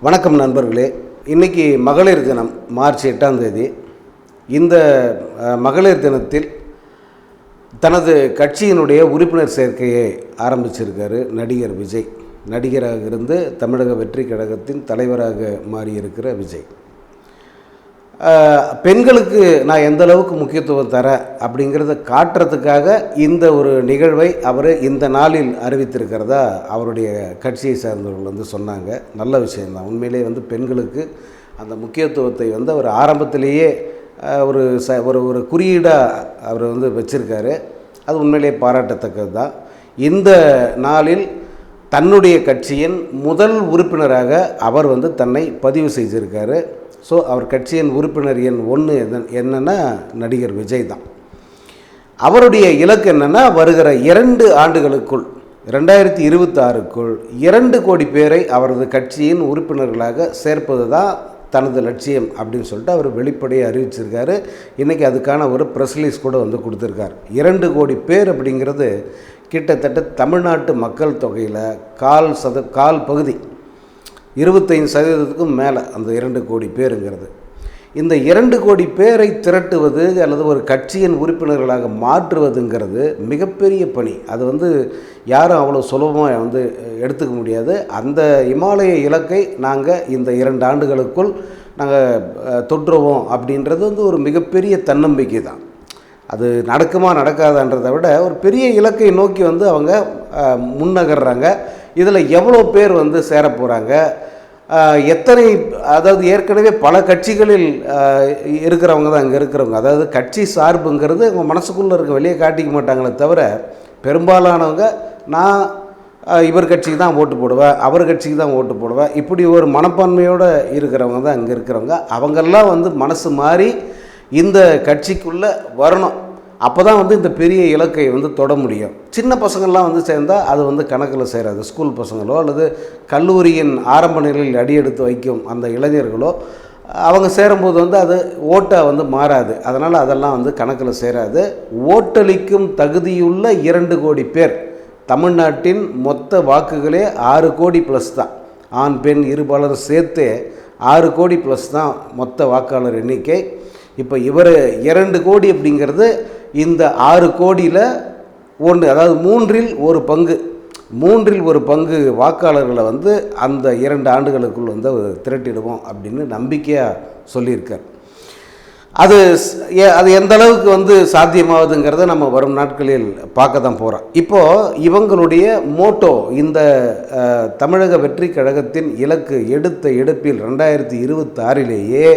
வணக்கம் நண்பர்களே. இன்றைக்கி மகளிர் தினம் மார்ச் 8ஆம் தேதி. இந்த மகளிர் தினத்தில் தனது கட்சியினுடைய உறுப்பினர் சேர்க்கையை ஆரம்பிச்சிருக்காரு நடிகர் விஜய். நடிகராக இருந்து தமிழக வெற்றி கழகத்தின் தலைவராக மாறியிருக்கிற விஜய். பெண்களுக்கு நான் எந்த அளவுக்கு முக்கியத்துவம் தரேன் அப்படிங்கிறத காட்டுறதுக்காக இந்த ஒரு நிகழ்வை அவர் இந்த நாளில் அறிவித்திருக்கிறதா அவருடைய கட்சியை சார்ந்தவர்கள் சொன்னாங்க. நல்ல விஷயந்தான். உண்மையிலே பெண்களுக்கு அந்த முக்கியத்துவத்தை அவர் ஆரம்பத்திலேயே ஒரு ஒரு குறியீடாக அவர் வச்சுருக்காரு. அது உண்மையிலேயே பாராட்டத்தக்கது தான். இந்த நாளில் தன்னுடைய கட்சியின் முதல் உறுப்பினராக அவர் தன்னை பதிவு செய்திருக்காரு. ஸோ அவர் கட்சியின் உறுப்பினர் எண் 1 என்னென்னா நடிகர் விஜய் தான். அவருடைய இலக்கு என்னென்னா வருகிற 2 ஆண்டுகளுக்குள் 2026க்குள் 2 கோடி பேரை அவரது கட்சியின் உறுப்பினர்களாக சேர்ப்பது தான் தனது லட்சியம் அப்படின்னு சொல்லிட்டு அவர் வெளிப்படையை அறிவிச்சிருக்காரு. இன்றைக்கி அதுக்கான ஒரு ப்ரெஸ் ரிலீஸ் கூட கொடுத்துருக்கார். 2 கோடி பேர் அப்படிங்கிறது கிட்டத்தட்ட தமிழ்நாட்டு மக்கள் தொகையில் கால் பகுதி 25% மேலே அந்த 2 கோடி பேருங்கிறது. இந்த 2 கோடி பேரை திரட்டுவது அல்லது ஒரு கட்சியின் உறுப்பினர்களாக மாற்றுவதுங்கிறது மிகப்பெரிய பணி. அது யாரும் அவ்வளோ சுலபமாக எடுத்துக்க முடியாது. அந்த இமாலய இலக்கை நாங்கள் இந்த 2 ஆண்டுகளுக்குள் நாங்கள் தொற்றுவோம் அப்படின்றது ஒரு மிகப்பெரிய தன்னம்பிக்கை தான். அது நடக்குமா நடக்காதான்றதை விட ஒரு பெரிய இலக்கை நோக்கி அவங்க முன்னகர்றாங்க. இதில் எவ்வளோ பேர் சேர போகிறாங்க, எத்தனை, அதாவது ஏற்கனவே பல கட்சிகளில் இருக்கிறவங்க தான் அங்கே இருக்கிறவங்க. அதாவது கட்சி சார்புங்கிறது அவங்க மனசுக்குள்ளே இருக்க வெளியே காட்டிக்க மாட்டாங்களே தவிர, பெரும்பாலானவங்க நான் இவர் கட்சிக்கு தான் ஓட்டு போடுவேன், அவர் கட்சிக்கு தான் ஓட்டு போடுவேன், இப்படி ஒரு மனப்பான்மையோடு இருக்கிறவங்க தான் அங்கே இருக்கிறவங்க. அவங்கெல்லாம் மனசு மாறி இந்த கட்சிக்குள்ளே வரணும். அப்போ தான் இந்த பெரிய இலக்கை தொட முடியும். சின்ன பசங்கள்லாம் சேர்ந்தால் அது கணக்கில் சேராது. ஸ்கூல் பசங்களோ அல்லது கல்லூரியின் ஆரம்ப நிலையில் அடியெடுத்து வைக்கும் அந்த இளைஞர்களோ அவங்க சேரும்போது அது ஓட்டாக மாறாது. அதனால் அதெல்லாம் கணக்கில் சேராது. ஓட்டளிக்கும் தகுதியுள்ள 2 கோடி பேர், தமிழ்நாட்டின் மொத்த வாக்குகளே 6 கோடி ப்ளஸ் தான். ஆண் பெண் இருபாலர் சேர்த்து 6 கோடி ப்ளஸ் தான் மொத்த வாக்காளர் எண்ணிக்கை. இப்போ இவர் 2 கோடி அப்படிங்கிறது இந்த 6 கோடியில் 1, அதாவது 1/3 பங்கு வாக்காளர்களை அந்த 2 ஆண்டுகளுக்குள் திரட்டிடுவோம் அப்படின்னு நம்பிக்கையாக சொல்லியிருக்கார். அது எந்த அளவுக்கு சாத்தியமாகுதுங்கிறத நம்ம வரும் நாட்களில் பார்க்க தான் போகிறோம். இப்போது இவங்களுடைய மோட்டோ, இந்த தமிழக வெற்றி கழகத்தின் இலக்கு எடுத்த எடுப்பில் 2026லேயே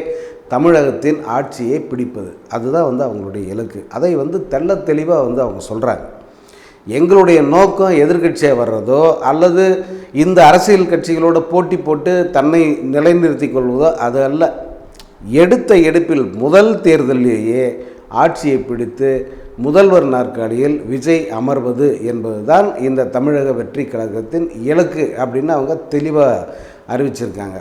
தமிழகத்தின் ஆட்சியை பிடிப்பது, அதுதான் அவங்களுடைய இலக்கு. அதை தெள்ள தெளிவாக அவங்க சொல்கிறாங்க. எங்களுடைய நோக்கம் எதிர்கட்சியாக வர்றதோ அல்லது இந்த அரசியல் கட்சிகளோட போட்டி போட்டு தன்னை நிலைநிறுத்தி கொள்வதோ அது அல்ல. எடுத்த எடுப்பில் முதல் தேர்தலிலேயே ஆட்சியை பிடித்து முதல்வர் நாற்காலியில் விஜய் அமர்வது என்பது தான் இந்த தமிழக வெற்றி கழகத்தின் இலக்கு அப்படின்னு அவங்க தெளிவாக அறிவிச்சிருக்காங்க.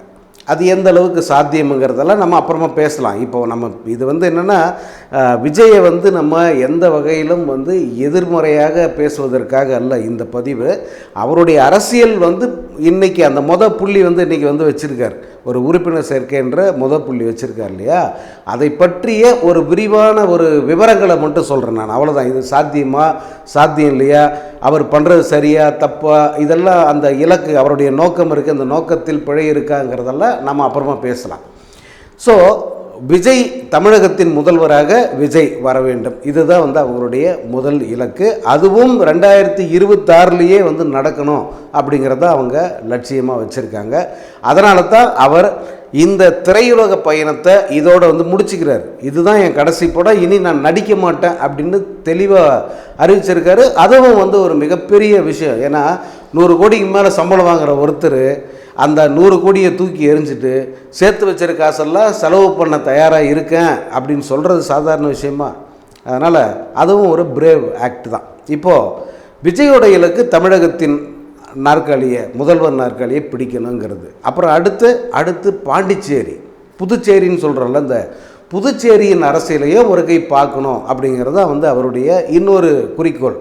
அது எந்த அளவுக்கு சாத்தியமுங்கிறதெல்லாம் நம்ம அப்புறமா பேசலாம். இப்போ நம்ம இது என்னென்னா, விஜயை நம்ம எந்த வகையிலும் எதிர்மறையாக பேசுவதற்காக அல்ல இந்த பதிவு. அவருடைய அரசியல் இன்றைக்கி அந்த புள்ளி இன்றைக்கி வச்சுருக்கார். ஒரு உறுப்பினர் சேர்க்கைன்ற புள்ளி வச்சுருக்கார் இல்லையா, அதை பற்றிய ஒரு விரிவான ஒரு விவரங்களை மட்டும் சொல்கிறேன் நான். அவ்வளோதான். இது சாத்தியம் இல்லையா, அவர் பண்ணுறது சரியா தப்பா, இதெல்லாம் அந்த இலக்கு, அவருடைய நோக்கம் இருக்குது, அந்த நோக்கத்தில் பிழை இருக்காங்கிறதெல்லாம் நம்ம அப்புறமா பேசலாம். ஸோ விஜய் தமிழகத்தின் முதல்வராக விஜய் வர வேண்டும், இதுதான் அவங்களுடைய முதல் இலக்கு. அதுவும் 2026லேயே நடக்கணும் அப்படிங்கிறத அவங்க லட்சியமாக வச்சுருக்காங்க. அதனால தான் அவர் இந்த திரையுலக பயணத்தை இதோடு முடிச்சுக்கிறார். இதுதான் என் கடைசி படம், இனி நான் நடிக்க மாட்டேன் அப்படின்னு தெளிவாக அறிவிச்சிருக்காரு. அதுவும் ஒரு மிகப்பெரிய விஷயம். ஏன்னா 100 கோடிக்கு மேலே சம்பளம் வாங்குகிற ஒருத்தர் அந்த 100 கோடியை தூக்கி எறிஞ்சிட்டு சேர்த்து வச்சிருக்க காசெல்லாம் செலவு பண்ண தயாராக இருக்கேன் அப்படின்னு சொல்கிறது சாதாரண விஷயமா? அதனால் அதுவும் ஒரு பிரேவ் ஆக்ட் தான். இப்போது விஜயோட இலக்கு தமிழகத்தின் நாற்காலியை, முதல்வர் நாற்காலியை பிடிக்கணுங்கிறது. அப்புறம் அடுத்து பாண்டிச்சேரி, புதுச்சேரின்னு சொல்கிறோம்ல, இந்த புதுச்சேரியின் அரசியலையே ஒரு கை பார்க்கணும் அப்படிங்கிறது அவருடைய இன்னொரு குறிக்கோள்.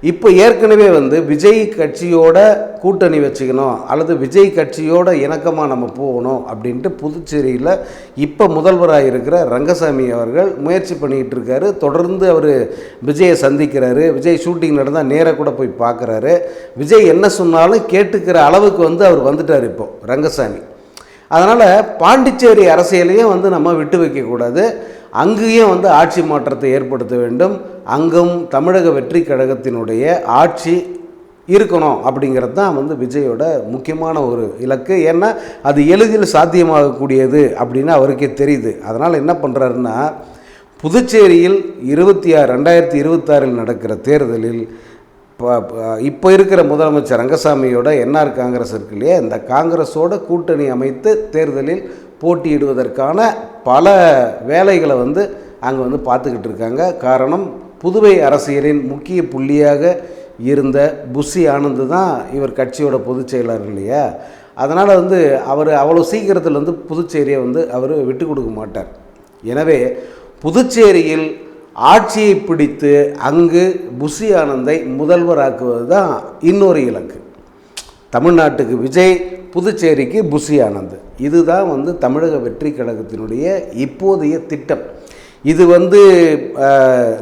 இப்போ ஏற்கனவே வந்து விஜய் கட்சியோட கூட்டணி வச்சுக்கணும் அல்லது விஜய் கட்சியோட இணக்கமாக நம்ம போகணும் அப்படின்ட்டு புதுச்சேரியில் இப்போ முதல்வராக இருக்கிற ரங்கசாமி அவர்கள் முயற்சி பண்ணிக்கிட்டு இருக்காரு. தொடர்ந்து அவர் விஜயை சந்திக்கிறாரு. விஜய் ஷூட்டிங் நடந்தால் நேராக கூட போய் பார்க்குறாரு. விஜய் என்ன சொன்னாலும் கேட்டுக்கிற அளவுக்கு வந்து அவர் வந்துட்டார் இப்போ ரங்கசாமி. அதனால் பாண்டிச்சேரி அரசியலையும் வந்து நம்ம விட்டு வைக்கக்கூடாது. அங்கேயும் வந்து ஆட்சி மாற்றத்தை ஏற்படுத்த வேண்டும். அங்கும் தமிழக வெற்றி கழகத்தினுடைய ஆட்சி இருக்கணும் அப்படிங்கிறது தான் வந்து விஜயோட முக்கியமான ஒரு இலக்கு. ஏன்னா அது எளிதில் சாத்தியமாகக்கூடியது அப்படின்னு அவருக்கே தெரியுது. அதனால் என்ன பண்ணுறாருன்னா, புதுச்சேரியில் 2026 நடக்கிற தேர்தலில் இப்போ இருக்கிற முதலமைச்சர் ரங்கசாமியோட என்ஆர் காங்கிரஸ் இருக்கு இல்லையா, இந்த காங்கிரஸோட கூட்டணி அமைத்து தேர்தலில் போட்டியிடுவதற்கான பல வேலைகளை வந்து அங்கே வந்து பார்த்துக்கிட்டு இருக்காங்க. காரணம், புதுவை அரசியலின் முக்கிய புள்ளியாக இருந்த புஷி ஆனந்த் தான் இவர் கட்சியோட பொதுச் செயலாளர் இல்லையா. அதனால் வந்து அவர் அவ்வளோ சீக்கிரத்தில் வந்து புதுச்சேரியை வந்து அவர் விட்டு கொடுக்க மாட்டார். எனவே புதுச்சேரியில் ஆட்சியை பிடித்து அங்கு புஷி ஆனந்தை முதல்வராக்குவது தான் இன்னொரு இலக்கு. தமிழ்நாட்டுக்கு விஜய், புதுச்சேரிக்கு புஷி ஆனந்த். இதுதான் வந்து தமிழக வெற்றி கழகத்தினுடைய இப்போதைய திட்டம். இது வந்து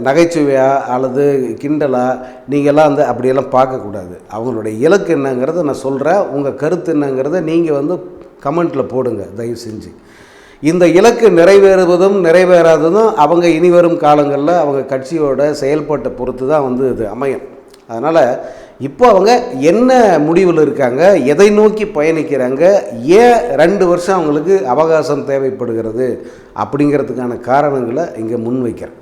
நகைச்சுவையா அல்லது கிண்டலா நீங்கள்லாம் வந்து அப்படியெல்லாம் பார்க்கக்கூடாது. அவங்களுடைய இலக்கு என்னங்கிறத நான் சொல்கிறேன். உங்கள் கருத்து என்னங்கிறத நீங்கள் வந்து கமெண்ட்டில் போடுங்க தயவு செஞ்சு. இந்த இலக்கு நிறைவேறுவதும் நிறைவேறாததும் அவங்க இனிவரும் காலங்களில் அவங்க கட்சியோட செயல்பாட்டை பொறுத்து தான் வந்து இது அமையும். அதனால் இப்போ அவங்க என்ன முடிவில் இருக்காங்க, எதை நோக்கி பயணிக்கிறாங்க, ஏன் 2 வருஷம் அவங்களுக்கு அவகாசம் தேவைப்படுகிறது அப்படிங்கிறதுக்கான காரணங்களை இங்கே முன்வைக்கிறேன்.